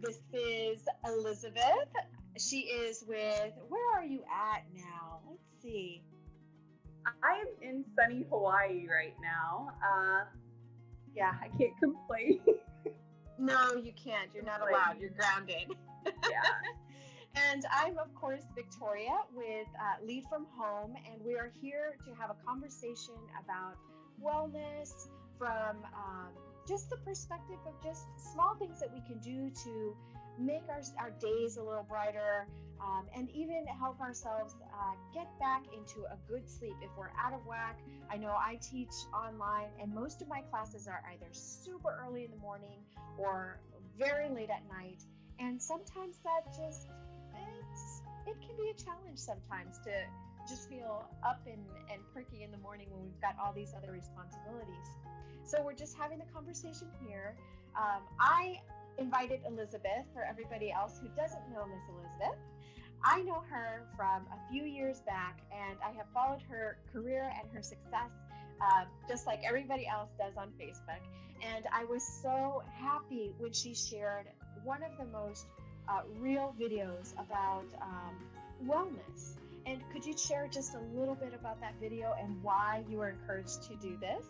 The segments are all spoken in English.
This is Elizabeth. She is with, where are you at now? Let's see. I am in sunny Hawaii right now. Yeah, I can't complain. No, you can't. You're not allowed. You're grounded. Yeah. And I'm, of course, Victoria with Lead from Home, and we are here to have a conversation about wellness from just the perspective of just small things that we can do to make our days a little brighter, and even help ourselves get back into a good sleep if we're out of whack. I know I teach online, and most of my classes are either super early in the morning or very late at night, and sometimes that just it can be a challenge sometimes to just feel up and perky in the morning when we've got all these other responsibilities. So we're just having the conversation here. I invited Elizabeth for everybody else who doesn't know Miss Elizabeth. I know her from a few years back, and I have followed her career and her success just like everybody else does on Facebook. And I was so happy when she shared one of the most real videos about wellness. And could you share just a little bit about that video and why you were encouraged to do this?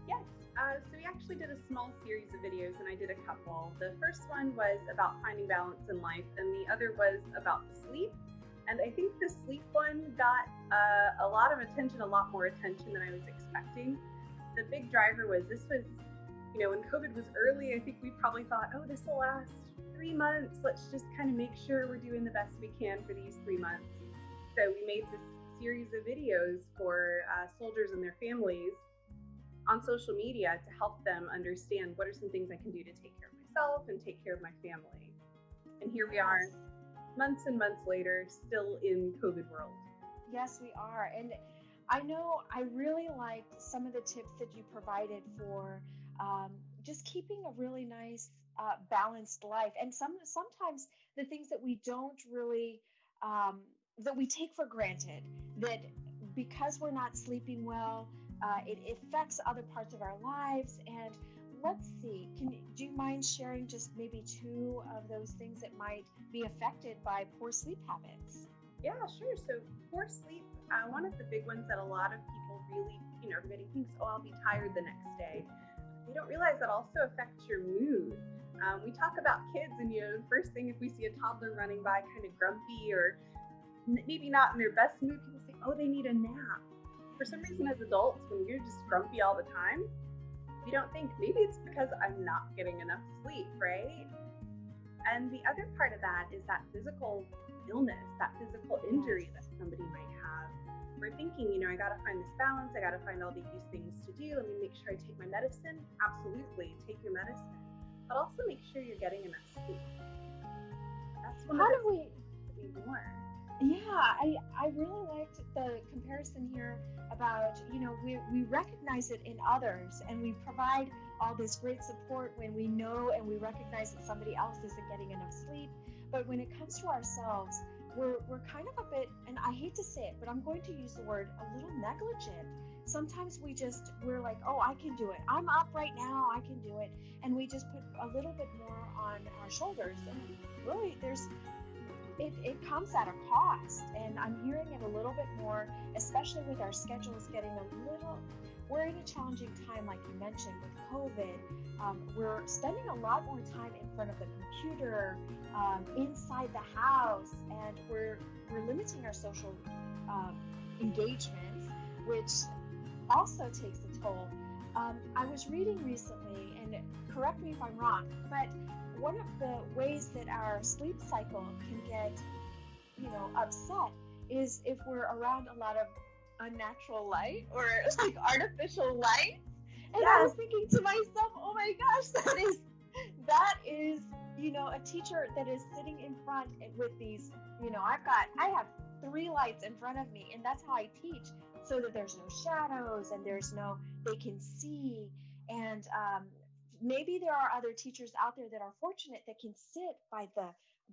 Yes. So we actually did a small series of videos, and I did a couple. The first one was about finding balance in life, and the other was about sleep. And I think the sleep one got a lot of attention, a lot more attention than I was expecting. The big driver was when COVID was early, I think we probably thought, oh, this will last 3 months. Let's just kind of make sure we're doing the best we can for these 3 months. So we made this series of videos for soldiers and their families on social media to help them understand what are some things I can do to take care of myself and take care of my family. And here we are, months and months later, still in COVID world. Yes, we are. And I know I really liked some of the tips that you provided for just keeping a really nice balanced life. And sometimes the things that we don't really, that we take for granted, that because we're not sleeping well, it affects other parts of our lives. And let's see, do you mind sharing just maybe 2 of those things that might be affected by poor sleep habits? Yeah, sure. So poor sleep, one of the big ones that a lot of people really, everybody thinks, oh, I'll be tired the next day. They don't realize that also affects your mood. We talk about kids, and the first thing, if we see a toddler running by kind of grumpy or maybe not in their best mood, people say, oh, they need a nap. For some reason, as adults, when we're just grumpy all the time, we don't think maybe it's because I'm not getting enough sleep, right? And the other part of that is that physical illness, that physical injury that somebody might have. We're thinking, I got to find this balance. I got to find all these things to do. Let me make sure I take my medicine. Absolutely, take your medicine. But also make sure you're getting enough sleep. That's one of the things to be more. Yeah, I really liked the comparison here about, we recognize it in others, and we provide all this great support when we know and we recognize that somebody else isn't getting enough sleep. But when it comes to ourselves, we're kind of a bit, and I hate to say it, but I'm going to use the word, a little negligent. Sometimes we're like, oh, I can do it. I'm up right now. I can do it. And we just put a little bit more on our shoulders. And really, it comes at a cost. And I'm hearing it a little bit more, especially with our schedules getting we're in a challenging time, like you mentioned, with COVID. We're spending a lot more time in front of the computer, inside the house, and we're limiting our social engagements, which also takes a toll. I was reading recently, and correct me if I'm wrong, but one of the ways that our sleep cycle can get, upset is if we're around a lot of unnatural light or like artificial light. And I was thinking to myself, oh my gosh, that is, a teacher that is sitting in front with these, I have 3 lights in front of me, and that's how I teach, so that there's no shadows and they can see. And maybe there are other teachers out there that are fortunate that can sit by the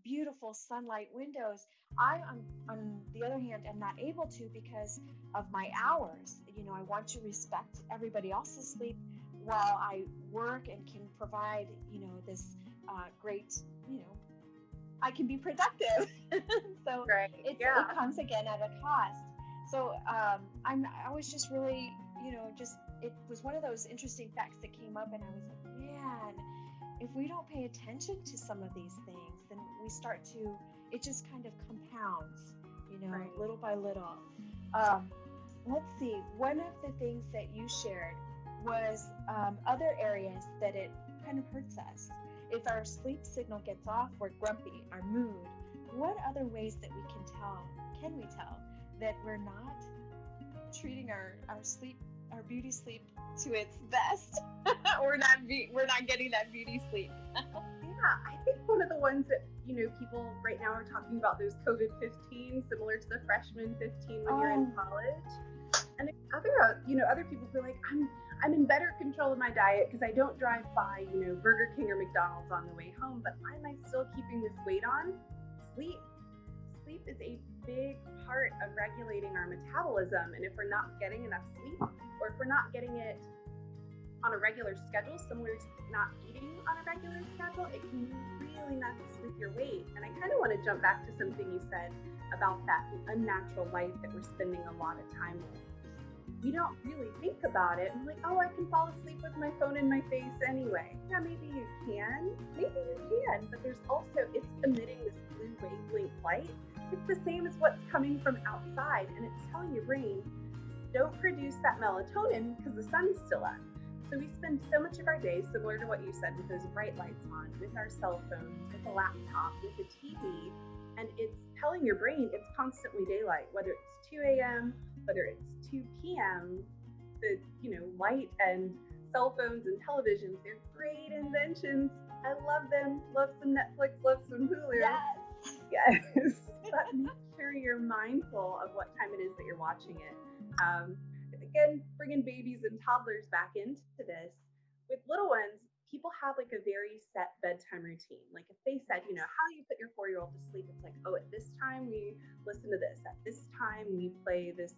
beautiful sunlight windows. I, on the other hand, am not able to because of my hours. I want to respect everybody else's sleep while I work and can provide, this great I can be productive. So Right. it Yeah. comes again at a cost. So I was just really, just, it was one of those interesting facts that came up, and I was like, man, if we don't pay attention to some of these things, then it just kind of compounds, Right. little by little. Um, let's see, one of the things that you shared was other areas that it kind of hurts us. If our sleep signal gets off, we're grumpy, our mood. What other ways that we can we tell that we're not treating our sleep, our beauty sleep, to its best? we're not getting that beauty sleep. Yeah, I think one of the ones that, people right now are talking about, those COVID-15, similar to the freshman 15 when you're in college. And other people feel like I'm in better control of my diet because I don't drive by, Burger King or McDonald's on the way home, but why am I still keeping this weight on? Sleep. Sleep is a big part of regulating our metabolism. And if we're not getting enough sleep, or if we're not getting it on a regular schedule, similar to not eating on a regular schedule, it can really mess with your weight. And I kind of want to jump back to something you said about that unnatural life that we're spending a lot of time with. We don't really think about it. I'm like, oh, I can fall asleep with my phone in my face anyway. Yeah, maybe you can, but there's also, it's emitting this blue wavelength light. It's the same as what's coming from outside, and it's telling your brain, don't produce that melatonin because the sun's still up. So we spend so much of our day, similar to what you said, with those bright lights on, with our cell phones, with a laptop, with a TV, and it's telling your brain it's constantly daylight, whether it's 2 a.m., whether it's 2 p.m., the, light and cell phones and televisions, they're great inventions. I love them. Love some Netflix, love some Hulu. Yes. But make sure you're mindful of what time it is that you're watching it. Again, bringing babies and toddlers back into this. With little ones, people have like a very set bedtime routine. Like if they said, how do you put your 4-year-old to sleep? It's like, oh, at this time we listen to this. At this time we play this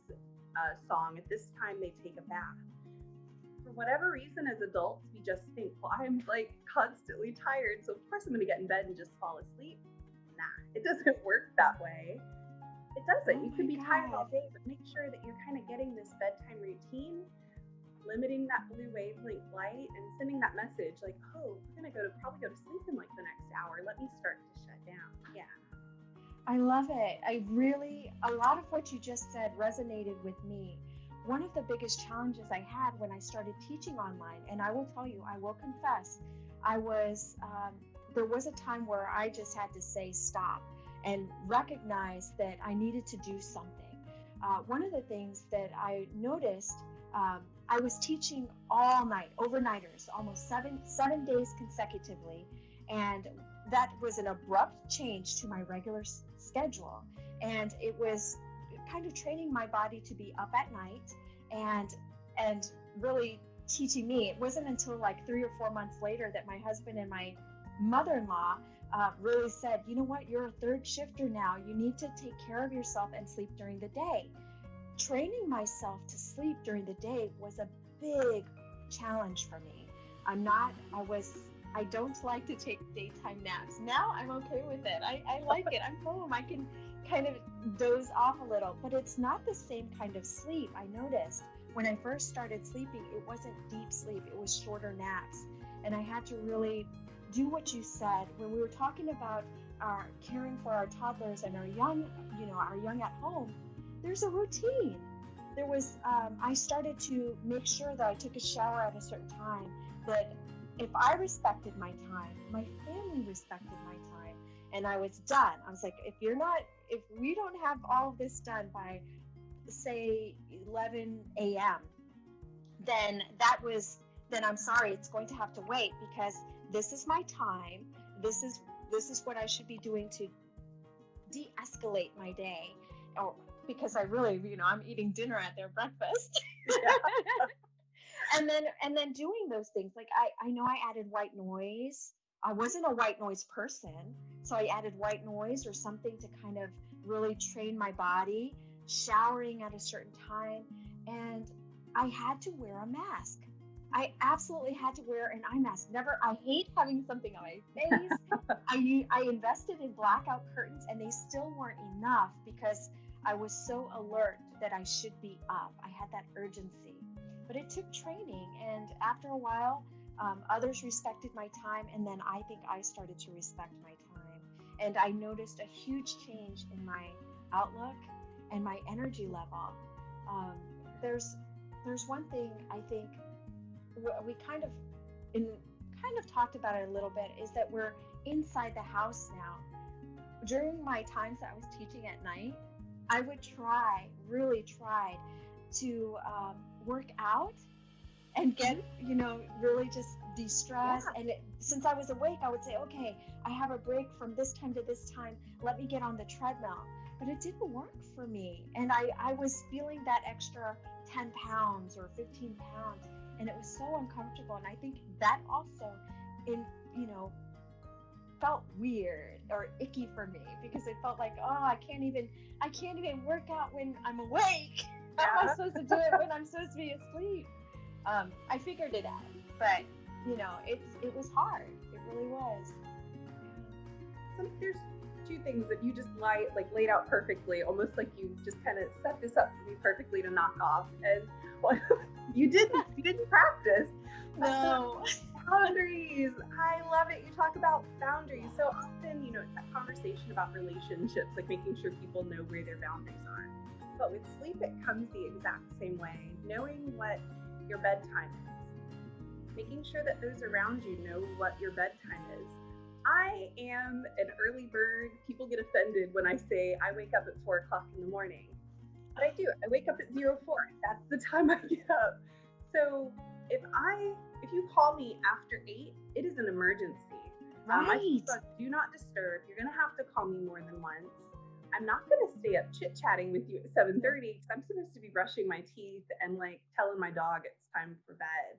song. At this time they take a bath. For whatever reason, as adults, we just think, well, I'm like constantly tired, so of course I'm going to get in bed and just fall asleep. Nah, it doesn't work that way. It doesn't. You could be tired all day, but make sure that you're kind of getting this bedtime routine, limiting that blue wavelength light, and sending that message like, oh, we're going to probably go to sleep in like the next hour. Let me start to shut down. Yeah. I love it. A lot of what you just said resonated with me. One of the biggest challenges I had when I started teaching online, and I will tell you, I will confess, there was a time where I just had to say stop and recognize that I needed to do something. One of the things that I noticed, I was teaching all night, overnighters, almost seven days consecutively, and that was an abrupt change to my regular schedule, and it was kind of training my body to be up at night and really teaching me. It wasn't until like 3 or 4 months later that my husband and my mother-in-law really said, you know what, you're a third shifter now. You need to take care of yourself and sleep during the day. Training myself to sleep during the day was a big challenge for me. I don't like to take daytime naps. Now I'm okay with it. I like it. I'm home. I can kind of doze off a little, but it's not the same kind of sleep. I noticed when I first started sleeping, it wasn't deep sleep. It was shorter naps. And I had to really do what you said when we were talking about our caring for our toddlers and our young at home. There's a routine. There was, I started to make sure that I took a shower at a certain time, that if I respected my time, my family respected my time, and I was done. I was like, if we don't have all of this done by, say, 11 a.m., then I'm sorry, it's going to have to wait, because this is my time. This is what I should be doing to de-escalate my day. Or because I really, I'm eating dinner at their breakfast. And then doing those things. Like I know I added white noise. I wasn't a white noise person, so I added white noise or something to kind of really train my body, showering at a certain time, and I had to wear a mask. I absolutely had to wear an eye mask. Never, I hate having something on my face. I invested in blackout curtains and they still weren't enough because I was so alert that I should be up. I had that urgency. But it took training, and after a while, others respected my time, and then I think I started to respect my time. And I noticed a huge change in my outlook and my energy level. Um, there's one thing I think we kind of talked about it a little bit, is that we're inside the house now. During my times that I was teaching at night, I would really try to work out and get, really just de-stress. Yeah. And since I was awake, I would say, okay, I have a break from this time to this time. Let me get on the treadmill. But it didn't work for me. And I was feeling that extra 10 pounds or 15 pounds. And it was so uncomfortable. And I think that also, felt weird or icky for me, because it felt like, oh, I can't even work out when I'm awake. How am I supposed to do it when I'm supposed to be asleep? I figured it out, but it was hard. It really was. So there's two things that you just laid out perfectly, almost like you just kind of set this up for me perfectly to knock off. And well, you didn't practice. No. Boundaries. I love it. You talk about boundaries. So often, it's that conversation about relationships, like making sure people know where their boundaries are. But with sleep, it comes the exact same way. Knowing what your bedtime is. Making sure that those around you know what your bedtime is. I am an early bird. People get offended when I say I wake up at 4 o'clock in the morning. But I do. I wake up at 04. That's the time I get up. So if you call me after 8, it is an emergency. Right. Do not disturb. You're going to have to call me more than once. I'm not going to stay up chit-chatting with you at 7:30 because I'm supposed to be brushing my teeth and telling my dog it's time for bed.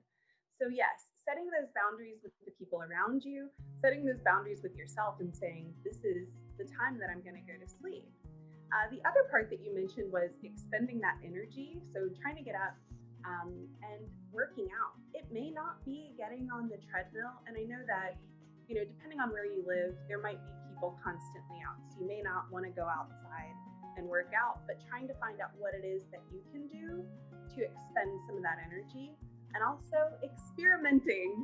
So yes, setting those boundaries with the people around you, setting those boundaries with yourself and saying, this is the time that I'm going to go to sleep. The other part that you mentioned was expending that energy. So trying to get up and working out. It may not be getting on the treadmill. And I know that, depending on where you live, there might be people constantly out. So you may not want to go outside and work out, but trying to find out what it is that you can do to expend some of that energy, and also experimenting.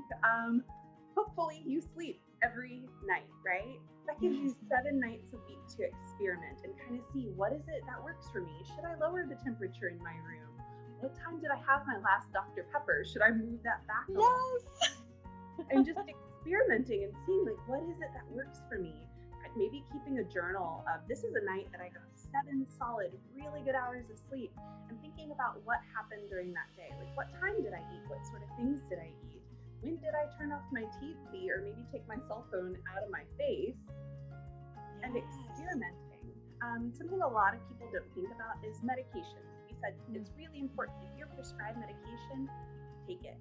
Hopefully you sleep every night, right? That gives you 7 nights a week to experiment and kind of see, what is it that works for me? Should I lower the temperature in my room? What time did I have my last Dr. Pepper? Should I move that back? Yes. And just experimenting and seeing what is it that works for me. Maybe keeping a journal of, this is a night that I got 7 solid, really good hours of sleep, and thinking about what happened during that day. What time did I eat? What sort of things did I eat? When did I turn off my TV or maybe take my cell phone out of my face? Yes. And experimenting. Something a lot of people don't think about is medication. We said it's really important. If you're prescribed medication, take it.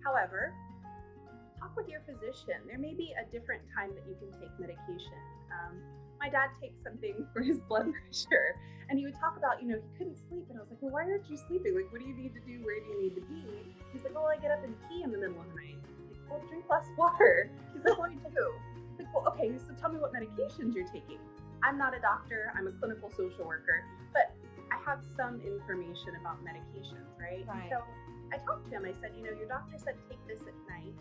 However, talk with your physician. There may be a different time that you can take medication. My dad takes something for his blood pressure, and he would talk about, he couldn't sleep. And I was like, well, why aren't you sleeping? What do you need to do? Where do you need to be? He's like, well, I get up and pee in the middle of the night. I'm like, well, drink less water. He's like, well, I do. I'm like, well, okay, so tell me what medications you're taking. I'm not a doctor. I'm a clinical social worker, but I have some information about medications, right? Right. So I talked to him. I said, your doctor said take this at night.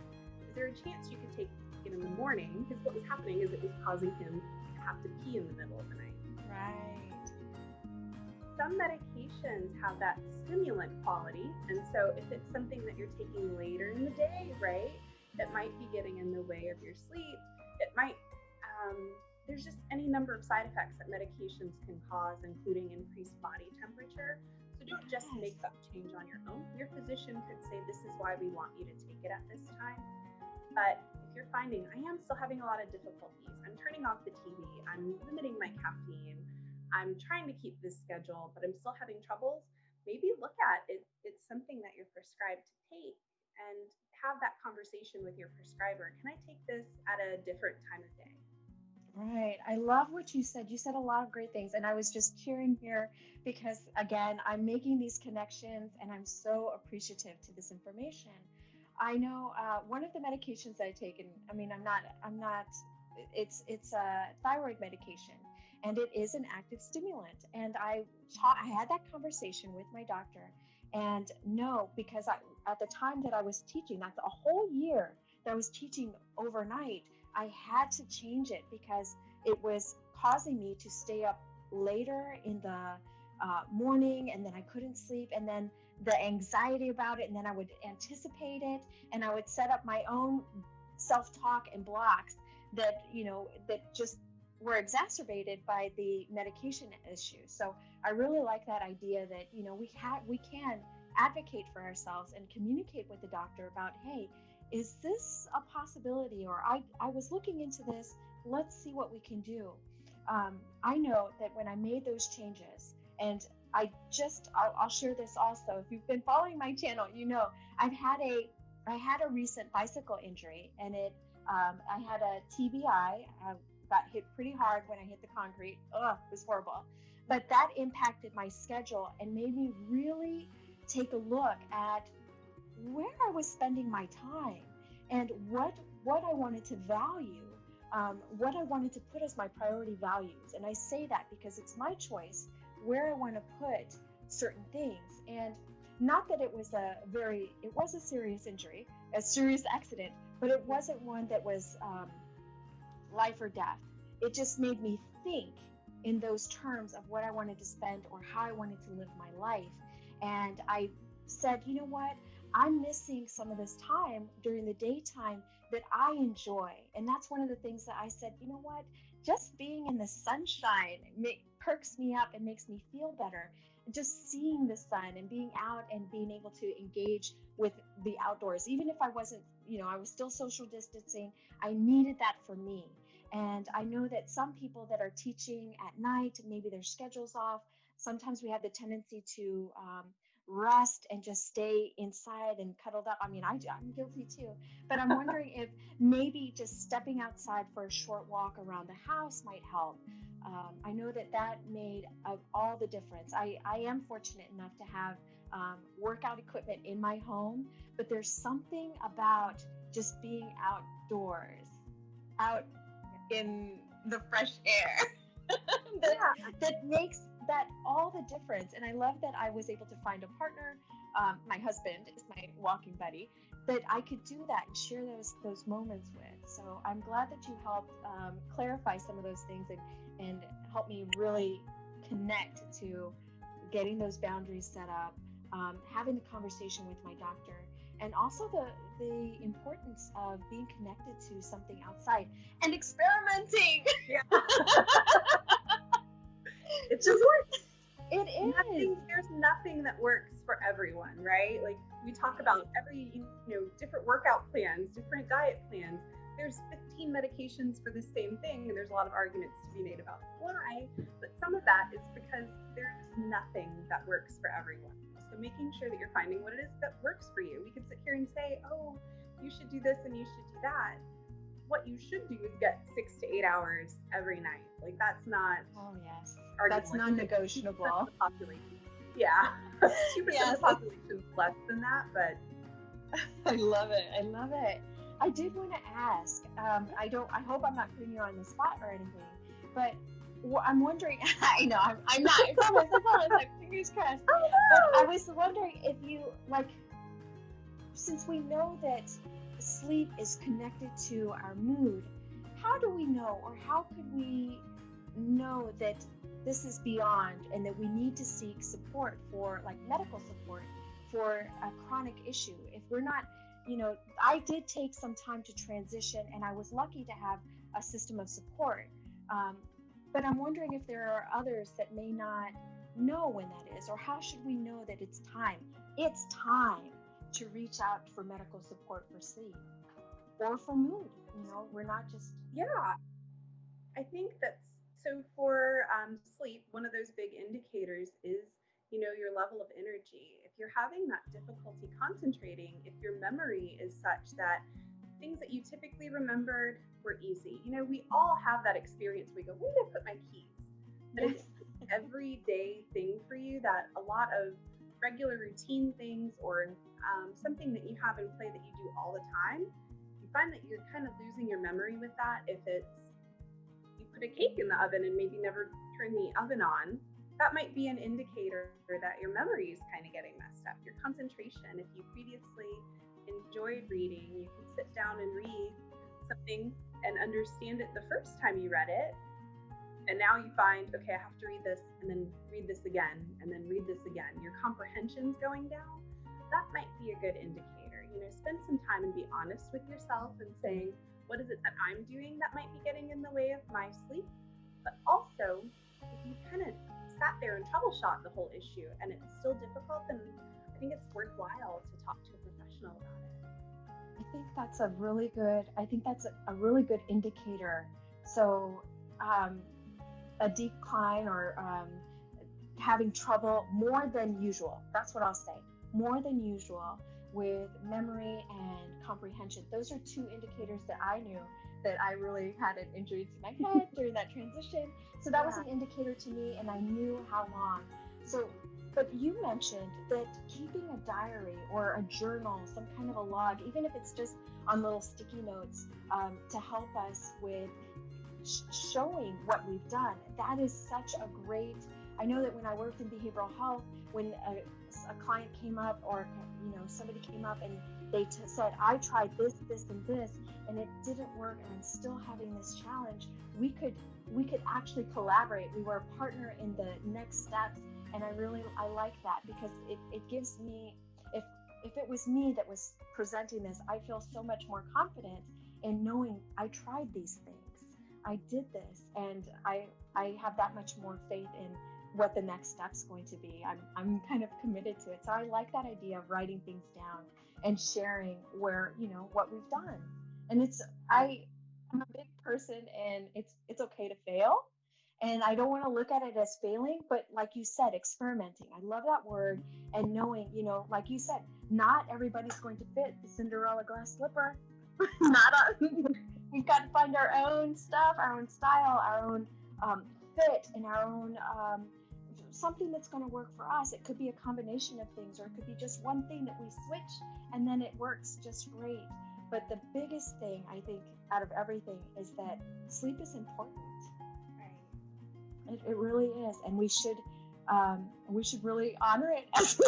Is there a chance you could take it in the morning? Because what was happening is it was causing him to have to pee in the middle of the night. Right. Some medications have that stimulant quality. And so if it's something that you're taking later in the day, right, it might be getting in the way of your sleep. It might, there's just any number of side effects that medications can cause, including increased body temperature. So don't just make that change on your own. Your physician could say, this is why we want you to take it at this time. But if you're finding, I am still having a lot of difficulties, I'm turning off the TV, I'm limiting my caffeine, I'm trying to keep this schedule, but I'm still having troubles, maybe look at it. It's something that you're prescribed to take, and have that conversation with your prescriber. Can I take this at a different time of day? Right. I love what you said. You said a lot of great things. And I was just cheering here because, again, I'm making these connections and I'm so appreciative to this information. I know one of the medications that I take, and I mean, I'm not, it's a thyroid medication, and it is an active stimulant. And I had that conversation with my doctor, and no, because at the time that I was teaching, that's a whole year that I was teaching overnight, I had to change it because it was causing me to stay up later in the morning, and then I couldn't sleep, and then the anxiety about it, and then I would anticipate it, and I would set up my own self-talk and blocks that that just were exacerbated by the medication issue. So I really like that idea that we can advocate for ourselves and communicate with the doctor about, hey, is this a possibility, or I was looking into this, let's see what we can do. I know that when I made those changes, and I'll share this also. If you've been following my channel, I had a recent bicycle injury, and I had a TBI. I got hit pretty hard when I hit the concrete. Ugh, it was horrible. But that impacted my schedule and made me really take a look at where I was spending my time, and what I wanted to value, what I wanted to put as my priority values. And I say that because it's my choice where I want to put certain things. And not that it was a serious injury, a serious accident, but it wasn't one that was life or death. It just made me think in those terms of what I wanted to spend or how I wanted to live my life. And I said, you know what? I'm missing some of this time during the daytime that I enjoy. And that's one of the things that I said, you know what? Just being in the sunshine perks me up and makes me feel better. Just seeing the sun and being out and being able to engage with the outdoors, even if I wasn't, I was still social distancing, I needed that for me. And I know that some people that are teaching at night, maybe their schedule's off. Sometimes we have the tendency to rest and just stay inside and cuddled up. I mean, I'm guilty too. But I'm wondering if maybe just stepping outside for a short walk around the house might help. I know that made all the difference. I am fortunate enough to have workout equipment in my home, but there's something about just being outdoors, out in the fresh air that makes that all the difference. And I love that I was able to find a partner. My husband is my walking buddy, that I could do that and share those moments with. So I'm glad that you helped clarify some of those things and help me really connect to getting those boundaries set up, having the conversation with my doctor, and also the importance of being connected to something outside and experimenting. Yeah. It just works. It is. There's nothing that works for everyone, right? Like we talk about every, different workout plans, different diet plans. There's 15 medications for the same thing, and there's a lot of arguments to be made about why. But some of that is because there's nothing that works for everyone. So making sure that you're finding what it is that works for you. We could sit here and say, oh, you should do this and you should do that. What you should do is get 6 to 8 hours every night. Like that's not. Oh yes. That's non-negotiable. 2% of the population. Yeah. 2% of the population is less than that, but. I love it. I love it. I did want to ask. I hope I'm not putting you on the spot or anything, but I'm wondering. I know I'm not. I promise. Like, fingers crossed. But I was wondering if you since we know that sleep is connected to our mood, how do we know, or how could we know that this is beyond and that we need to seek support for medical support for a chronic issue? If we're not, I did take some time to transition, and I was lucky to have a system of support. But I'm wondering if there are others that may not know when that is, or how should we know that it's time? It's time to reach out for medical support for sleep or for mood. We're not just. Yeah, I think that's so for sleep. One of those big indicators is, your level of energy. If you're having that difficulty concentrating, if your memory is such that things that you typically remembered were easy. We all have that experience where we go, where did I put my keys? But it's an everyday thing for you that a lot of regular routine things or something that you have in play that you do all the time, you find that you're kind of losing your memory with that. If it's you put a cake in the oven and maybe never turn the oven on, that might be an indicator that your memory is kind of getting messed up. Your concentration, if you previously enjoyed reading, you can sit down and read something and understand it the first time you read it. And now you find, okay, I have to read this and then read this again and then read this again. Your comprehension's going down. That might be a good indicator. Spend some time and be honest with yourself and saying, what is it that I'm doing that might be getting in the way of my sleep? But also, if you kind of sat there and troubleshot the whole issue and it's still difficult, then I think it's worthwhile to talk to a professional about it. I think that's a really good indicator. So, a decline or having trouble more than usual. That's what I'll say. More than usual with memory and comprehension. Those are two indicators that I knew that I really had an injury to my head during that transition. So that was an indicator to me, and I knew how long. So, but you mentioned that keeping a diary or a journal, some kind of a log, even if it's just on little sticky notes, to help us with showing what we've done. That is such a great, I know that when I worked in behavioral health, when a client came up or somebody came up and they said, I tried this, and this, and it didn't work, and I'm still having this challenge, we could actually collaborate. We were a partner in the next steps, and I like that because it gives me, if it was me that was presenting this, I feel so much more confident in knowing I tried these things. I did this, and I have that much more faith in what the next step's going to be. I'm kind of committed to it. So I like that idea of writing things down and sharing where, what we've done. And I'm a big person, and it's okay to fail. And I don't want to look at it as failing, but like you said, experimenting. I love that word. And knowing, like you said, not everybody's going to fit the Cinderella glass slipper. We've got to find our own stuff, our own style, our own fit, and our own something that's going to work for us. It could be a combination of things, or it could be just one thing that we switch and then it works just great. But the biggest thing, I think, out of everything is that sleep is important. Right. It really is, and we should really honor it as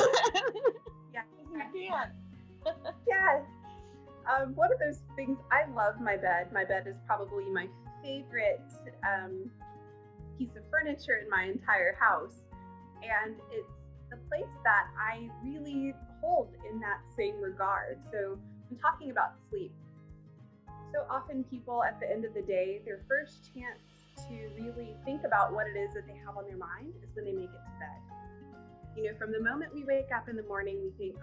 yeah, we can. Yes. One of those things, I love my bed. My bed is probably my favorite piece of furniture in my entire house. And it's the place that I really hold in that same regard. So I'm talking about sleep. So often people at the end of the day, their first chance to really think about what it is that they have on their mind is when they make it to bed. From the moment we wake up in the morning, we think,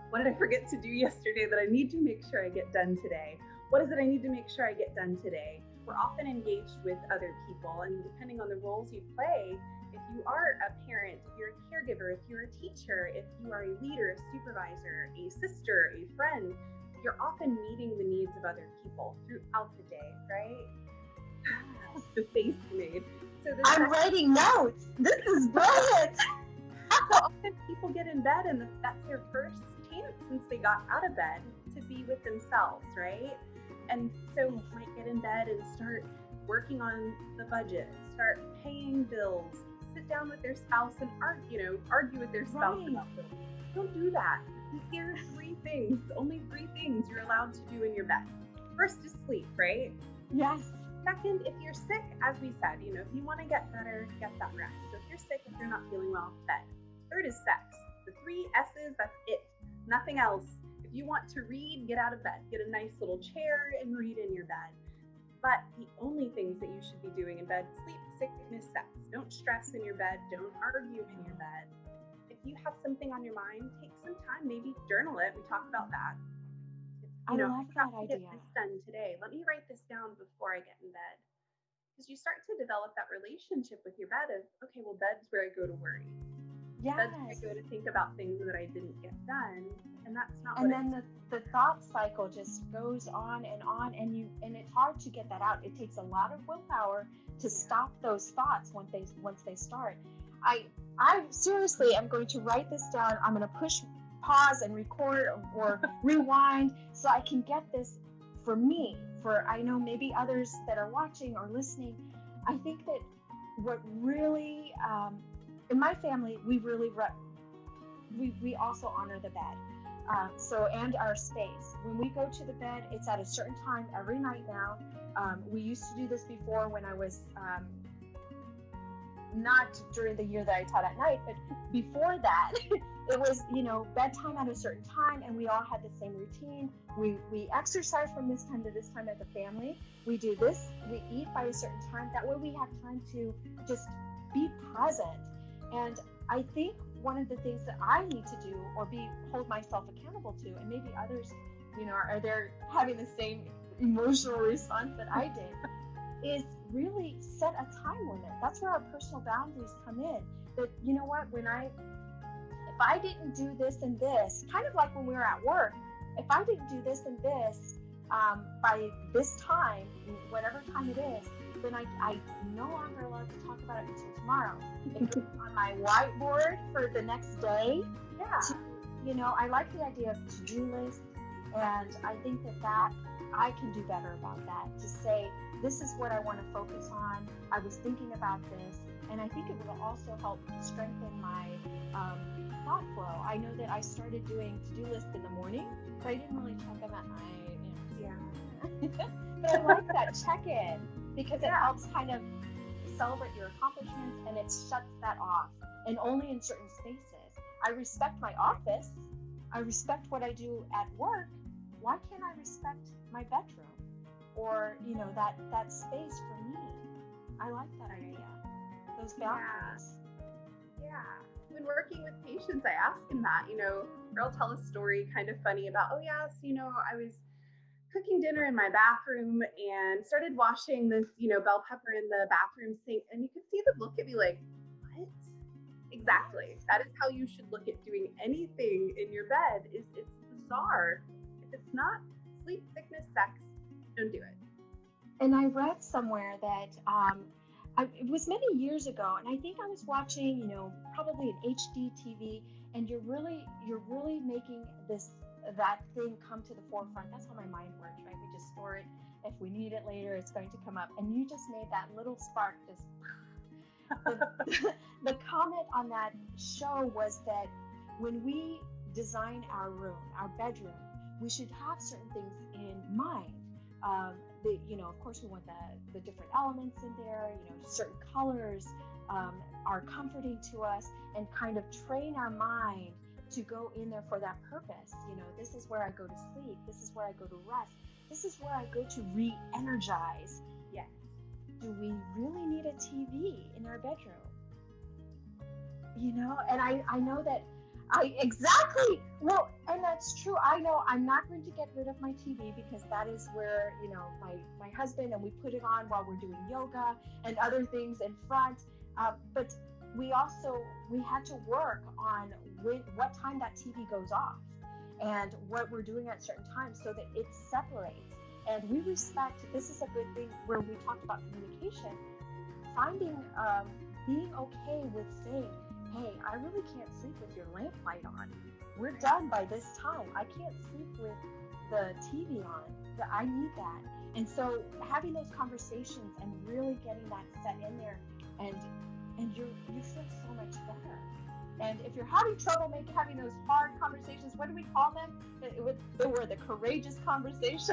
what did I forget to do yesterday that I need to make sure I get done today? What is it I need to make sure I get done today? We're often engaged with other people, and depending on the roles you play, if you are a parent, if you're a caregiver, if you're a teacher, if you are a leader, a supervisor, a sister, a friend, you're often meeting the needs of other people throughout the day, right? The face you made. So I'm writing notes. This is brilliant. So often people get in bed and that's their first chance since they got out of bed to be with themselves, right? And so you might get in bed and start working on the budget, start paying bills, sit down with their spouse and argue with their spouse about bills. Don't do that. Here are only three things you're allowed to do in your bed. First is sleep, right? Yes. Second, if you're sick, as we said, if you want to get better, get that rest. So if you're sick, if you're not feeling well, bed. Third is sex. The 3 S's, that's it. Nothing else. If you want to read, get out of bed. Get a nice little chair and read in your bed. But the only things that you should be doing in bed, sleep, sickness, sex. Don't stress in your bed. Don't argue in your bed. If you have something on your mind, take some time, maybe journal it. We talked about that. I love that idea. Get this done today. Let me write this down before I get in bed. Because you start to develop that relationship with your bed of, okay, well, bed's where I go to worry. Yes. Bed's where I go to think about things that I didn't get done. And that's not and then the thought cycle just goes on, and it's hard to get that out. It takes a lot of willpower to stop those thoughts once they start. I seriously am going to write this down. I'm going to push pause and record or rewind so I can get this for me, for I know maybe others that are watching or listening. I think that what really, in my family, we really, we also honor the bed. And our space. When we go to the bed, it's at a certain time every night now. We used to do this before when I was not during the year that I taught at night, but before that, it was, bedtime at a certain time, and we all had the same routine. We exercise from this time to this time as a family. We do this, we eat by a certain time. That way we have time to just be present. And I think one of the things that I need to do or hold myself accountable to, and maybe others, are there having the same emotional response that I did, is really set a time limit. That's where our personal boundaries come in. That, you know what, if I didn't do this and this, kind of like when we were at work, if I didn't do this and this by this time, whatever time it is, then I'm no longer allowed to talk about it until tomorrow. If it's on my whiteboard for the next day, I like the idea of to-do list, and I think that I can do better about that, to say, this is what I want to focus on. I was thinking about this, and I think it will also help strengthen my thought flow. I know that I started doing to-do lists in the morning, but I didn't really check them at night. But I like that check-in because it helps kind of celebrate your accomplishments, and it shuts that off, and only in certain spaces. I respect my office. I respect what I do at work. Why can't I respect my bedroom or, that space for me? I like that idea. Those boundaries. Yeah. When working with patients, I ask them that, or I'll tell a story kind of funny about, oh yes, I was cooking dinner in my bathroom and started washing this, bell pepper in the bathroom sink. And you could see them look at me like, what? Exactly. That is how you should look at doing anything in your bed. It's bizarre. If it's not sleep, sickness, sex, don't do it. And I read somewhere that it was many years ago, and I think I was watching, probably an HD TV, and you're really making that thing come to the forefront. That's how my mind works, right? We just store it. If we need it later, it's going to come up. And you just made that little spark just. The comment on that show was that when we design our room, our bedroom, we should have certain things in mind. Of course, we want the different elements in there. Certain colors are comforting to us, and kind of train our mind to go in there for that purpose. This is where I go to sleep. This is where I go to rest. This is where I go to re-energize. Yes. Do we really need a TV in our bedroom? And I know that exactly. Well, and that's true. I know I'm not going to get rid of my TV because that is where, my husband, and we put it on while we're doing yoga and other things in front. But we had to work on what time that TV goes off and what we're doing at certain times so that it separates. And we respect, this is a good thing where we talked about communication, finding, being okay with saying, hey, I really can't sleep with your lamp light on. We're done by this time. I can't sleep with the TV on. I need that. And so having those conversations and really getting that set in there, and you feel so much better. And if you're having trouble having those hard conversations, what do we call them? They were the courageous conversations.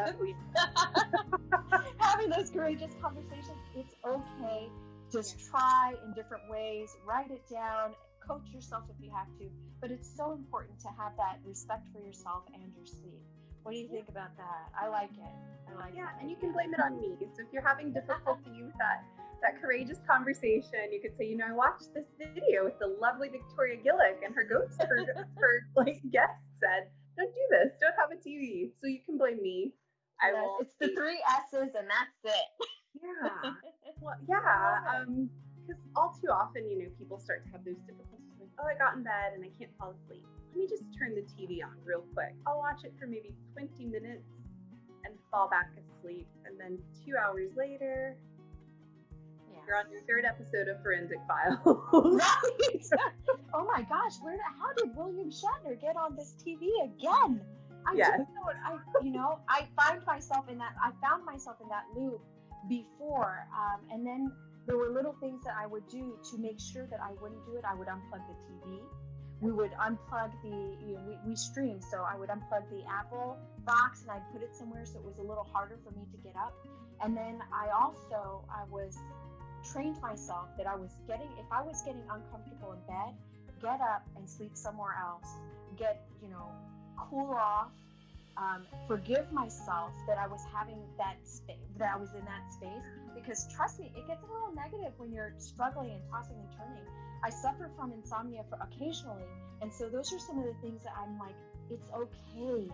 Having those courageous conversations, it's okay. Just try in different ways, write it down, coach yourself if you have to. But it's so important to have that respect for yourself and your sleep. What do you think about that? I like it. And you can blame it on me. So if you're having difficulty with that courageous conversation, you could say, I watched this video with the lovely Victoria Gillick, and her guest said, don't do this, don't have a TV. So you can blame me. It's the 3 S's and that's it. Yeah. Well, yeah. Because all too often, people start to have those difficulties like, oh, I got in bed and I can't fall asleep. Let me just turn the TV on real quick. I'll watch it for maybe 20 minutes and fall back asleep. And then 2 hours later, You're on your third episode of Forensic Files. Right. Oh my gosh, how did William Shatner get on this TV again? Yes. I found myself in that loop before, and then there were little things that I would do to make sure that I wouldn't do it. I would unplug the TV. We would unplug we stream, so I would unplug the Apple box and I'd put it somewhere so it was a little harder for me to get up. And then I was trained myself that if I was getting uncomfortable in bed, get up and sleep somewhere else, cool off, forgive myself that I was having that space, that I was in that space, because trust me, it gets a little negative when you're struggling and tossing and turning. I suffer from insomnia occasionally, and so those are some of the things that I'm like, it's okay.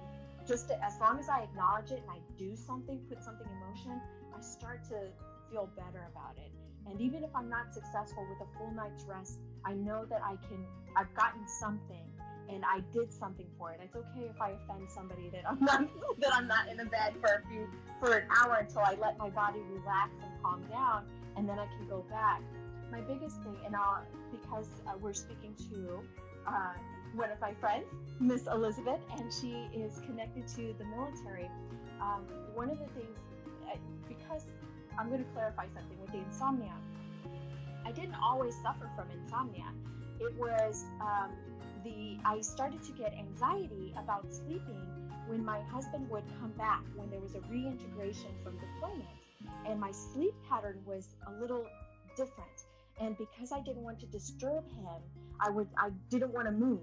As long as I acknowledge it and I do something, put something in motion, I start to feel better about it. And even if I'm not successful with a full night's rest, I know that I've gotten something and I did something for it. It's okay if I offend somebody that I'm not in the bed for an hour until I let my body relax and calm down, and then I can go back. My biggest thing, because we're speaking to one of my friends, Miss Elizabeth, and she is connected to the military. One of the things, because I'm going to clarify something with the insomnia. I didn't always suffer from insomnia. It was I started to get anxiety about sleeping when my husband would come back, when there was a reintegration from deployment, and my sleep pattern was a little different. And because I didn't want to disturb him, I didn't want to move.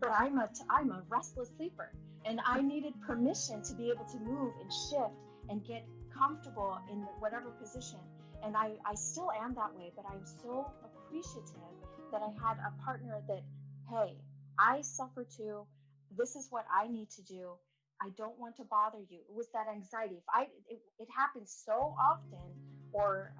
But I'm a restless sleeper, and I needed permission to be able to move and shift and get comfortable in whatever position. And I still am that way, but I'm so appreciative that I had a partner that, hey, I suffer too. This is what I need to do. I don't want to bother you. It was that anxiety. It happens so often, or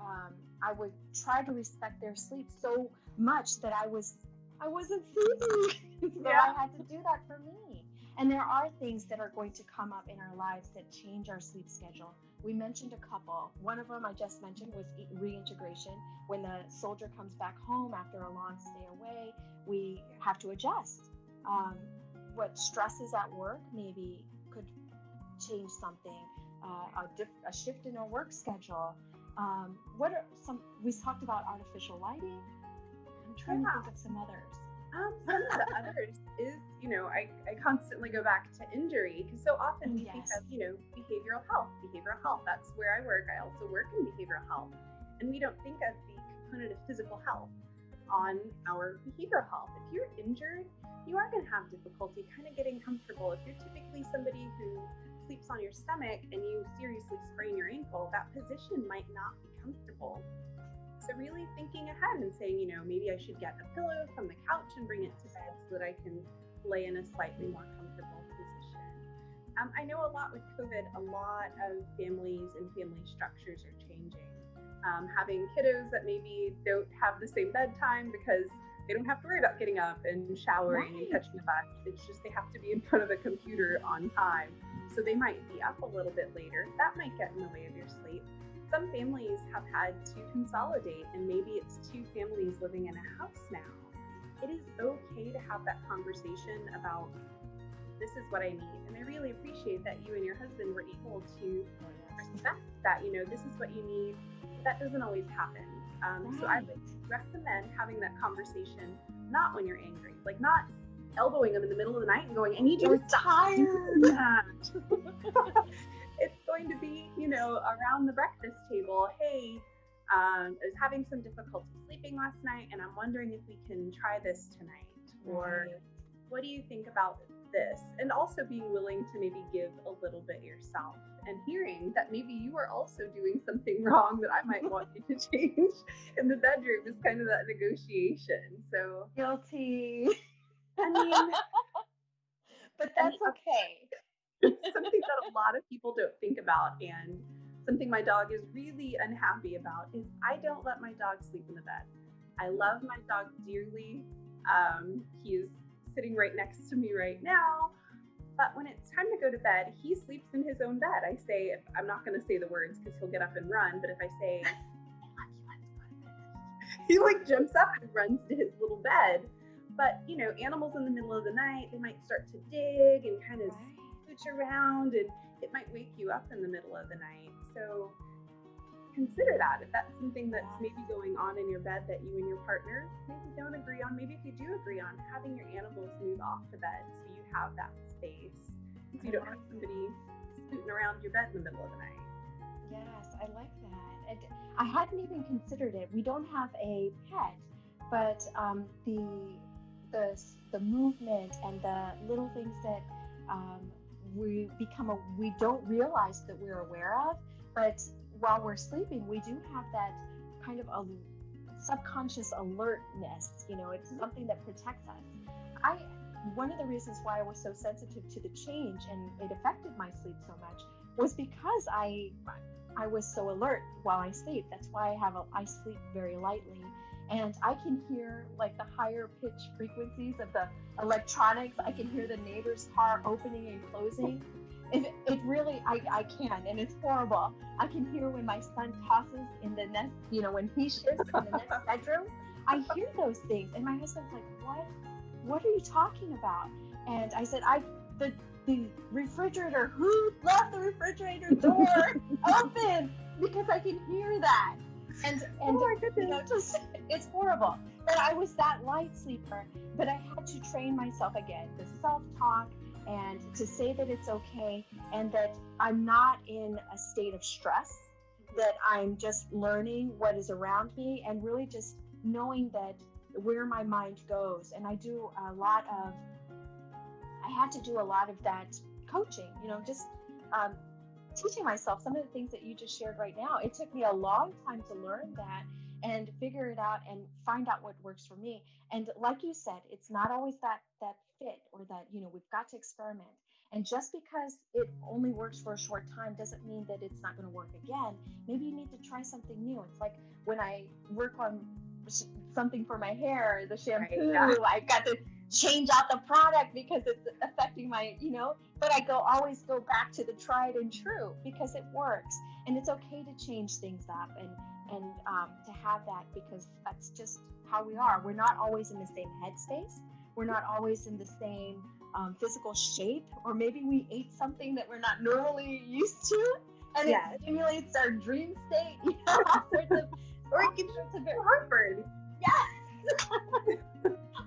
I would try to respect their sleep so much that I wasn't sleeping. So I had to do that for me. And there are things that are going to come up in our lives that change our sleep schedule. We mentioned a couple. One of them I just mentioned was reintegration. When the soldier comes back home after a long stay away, we have to adjust. What stresses at work maybe could change something, a shift in our work schedule. We talked about artificial lighting. I'm trying to think of some others. Some of the others is, I constantly go back to injury, because so often we think of, behavioral health, that's where I work. I also work in behavioral health, and we don't think of the component of physical health on our behavioral health. If you're injured, you are going to have difficulty kind of getting comfortable. If you're typically somebody who sleeps on your stomach and you seriously sprain your ankle, that position might not be comfortable. So really thinking ahead and saying, maybe I should get a pillow from the couch and bring it to bed so that I can lay in a slightly more comfortable position. I know a lot with COVID, a lot of families and family structures are changing. Having kiddos that maybe don't have the same bedtime because they don't have to worry about getting up and showering and catching a bus. It's just they have to be in front of a computer on time. So they might be up a little bit later. That might get in the way of your sleep. Some families have had to consolidate, and maybe it's two families living in a house now. It is okay to have that conversation about, this is what I need. And I really appreciate that you and your husband were able to respect that, this is what you need. That doesn't always happen. So I would recommend having that conversation, not when you're angry, like not elbowing them in the middle of the night and going, I need you to stop doing that. It's going to be, around the breakfast table. Hey, I was having some difficulty sleeping last night, and I'm wondering if we can try this tonight. Or what do you think about this? And also being willing to maybe give a little bit yourself, and hearing that maybe you are also doing something wrong that I might want you to change in the bedroom is kind of that negotiation. So guilty. I mean, but that's okay. It's something that a lot of people don't think about, and something my dog is really unhappy about is I don't let my dog sleep in the bed. I love my dog dearly. He is sitting right next to me right now, but when it's time to go to bed, he sleeps in his own bed. I say, I'm not going to say the words because he'll get up and run, but if I say, I love you, let's go to he like jumps up and runs to his little bed. But, animals in the middle of the night, they might start to dig and kind of scooch around, and it might wake you up in the middle of the night. So consider that if that's something that's maybe going on in your bed that you and your partner maybe don't agree on. Maybe if you do agree on having your animals move off the bed so you have that space, so you don't have somebody scooting around your bed in the middle of the night. Yes, I like that. And I hadn't even considered it. We don't have a pet, but the movement and the little things that we don't realize that we're aware of, but while we're sleeping, we do have that kind of a subconscious alertness. It's something that protects us. One of the reasons why I was so sensitive to the change and it affected my sleep so much was because I was so alert while I sleep. That's why I sleep very lightly, and I can hear like the higher pitch frequencies of the electronics. I can hear the neighbor's car opening and closing. It really, I can, and it's horrible. I can hear when my son tosses in the next, when he shifts in the next bedroom. I hear those things, and my husband's like, what are you talking about? And I said, the refrigerator, who left the refrigerator door open? Because I can hear that. And oh my goodness. it's horrible. But I was that light sleeper, but I had to train myself again, the self-talk, and to say that it's okay, and that I'm not in a state of stress, that I'm just learning what is around me, and really just knowing that where my mind goes. And I had to do a lot of that coaching, just teaching myself some of the things that you just shared right now. It took me a long time to learn that and figure it out and find out what works for me. And like you said, it's not always that fit, or that, we've got to experiment. And just because it only works for a short time doesn't mean that it's not going to work again. Maybe you need to try something new. It's like when I work on something for my hair, the shampoo, I got to change out the product because it's affecting my, but I always go back to the tried and true because it works. And it's okay to change things up and to have that, because that's just how we are. We're not always in the same headspace. We're not always in the same physical shape, or maybe we ate something that we're not normally used to, and it stimulates our dream state. Or it gives you heartburn. Yes.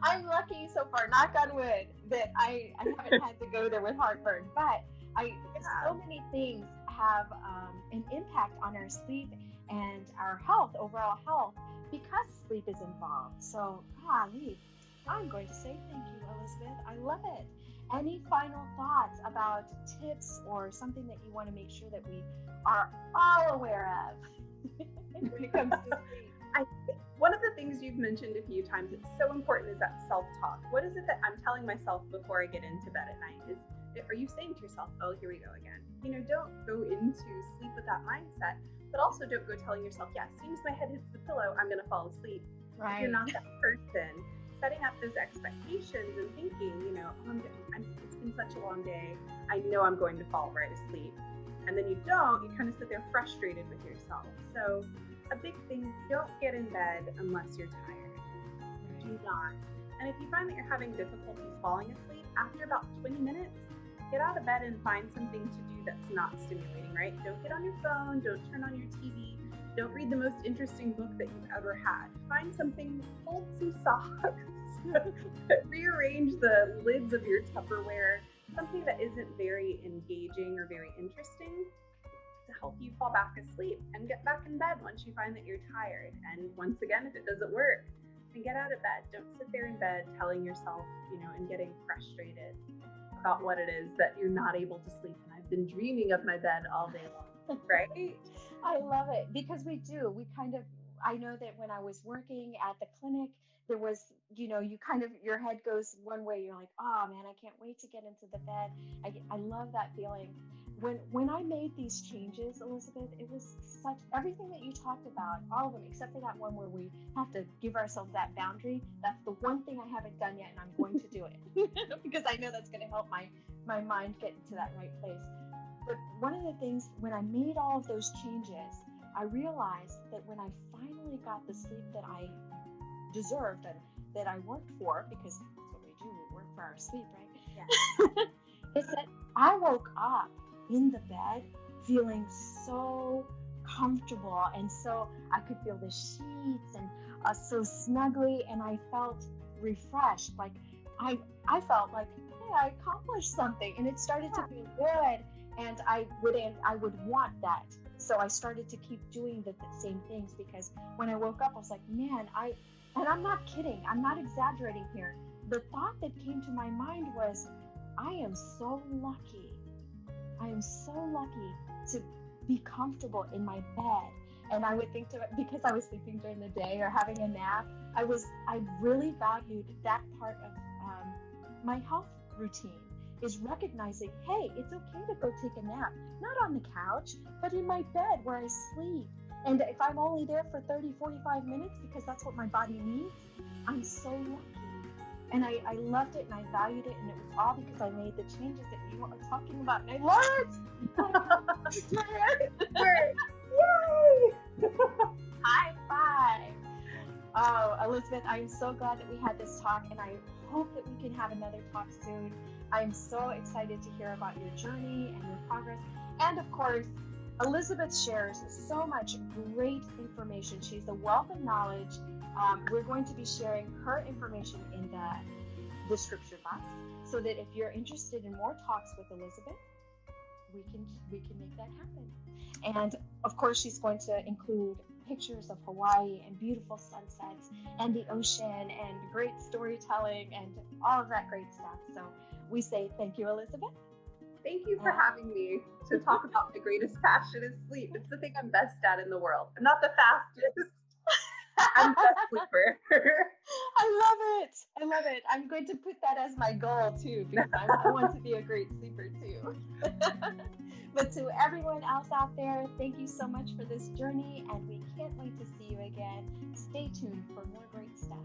I'm lucky so far, knock on wood, that I haven't had to go there with heartburn. But so many things have an impact on our sleep and our health, overall health, because sleep is involved. So, I'm going to say thank you, Elizabeth. I love it. Any final thoughts about tips or something that you want to make sure that we are all aware of when it comes to sleep? I think one of the things you've mentioned a few times that's so important is that self-talk. What is it that I'm telling myself before I get into bed at night? Are you saying to yourself, oh, here we go again? Don't go into sleep with that mindset, but also don't go telling yourself, as soon as my head hits the pillow, I'm going to fall asleep. Right. If you're not that person, setting up those expectations and thinking, it's been such a long day. I know I'm going to fall right asleep. And then you don't, you kind of sit there frustrated with yourself. So a big thing, don't get in bed unless you're tired. Do not. And if you find that you're having difficulties falling asleep, after about 20 minutes, get out of bed and find something to do that's not stimulating, right? Don't get on your phone, don't turn on your TV, don't read the most interesting book that you've ever had. Find something, fold some socks, rearrange the lids of your Tupperware, something that isn't very engaging or very interesting, to help you fall back asleep and get back in bed once you find that you're tired. And once again, if it doesn't work, then get out of bed. Don't sit there in bed telling yourself, and getting frustrated about what it is that you're not able to sleep. And I've been dreaming of my bed all day long, right? I love it, because we do. I know that when I was working at the clinic, there was, your head goes one way. You're like, oh man, I can't wait to get into the bed. I love that feeling. When I made these changes, Elizabeth, it was everything that you talked about, all of them, except for that one where we have to give ourselves that boundary. That's the one thing I haven't done yet, and I'm going to do it because I know that's going to help my mind get into that right place. But one of the things, when I made all of those changes, I realized that when I finally got the sleep that I deserved and that I worked for, because that's what we do, we work for our sleep, right? Yeah. Is that I woke up in the bed feeling so comfortable, and so I could feel the sheets and so snuggly, and I felt refreshed. Like I felt like, hey, I accomplished something, and it started to feel good, and I would want that. So I started to keep doing the same things, because when I woke up, I was like, man, and I'm not kidding, I'm not exaggerating here. The thought that came to my mind was, I am so lucky. I am so lucky to be comfortable in my bed. And I would think to it, because I was sleeping during the day or having a nap, I really valued that part of my health routine, is recognizing, hey, it's okay to go take a nap, not on the couch, but in my bed where I sleep. And if I'm only there for 30, 45 minutes because that's what my body needs, I'm so lucky. And I loved it, and I valued it, and it was all because I made the changes that you are talking about. And I love it! Yay! High five! Oh, Elizabeth, I'm so glad that we had this talk, and I hope that we can have another talk soon. I'm so excited to hear about your journey and your progress. And of course, Elizabeth shares so much great information. She's a wealth of knowledge. We're going to be sharing her information in the description box, so that if you're interested in more talks with Elizabeth, we can make that happen. And of course, she's going to include pictures of Hawaii and beautiful sunsets and the ocean and great storytelling and all of that great stuff. So we say thank you, Elizabeth. Thank you for having me to talk about my greatest passion is sleep. It's the thing I'm best at in the world. I'm not the fastest. I'm the best sleeper. I love it. I'm going to put that as my goal too, because I want to be a great sleeper too. But to everyone else out there, thank you so much for this journey, and we can't wait to see you again. Stay tuned for more great stuff.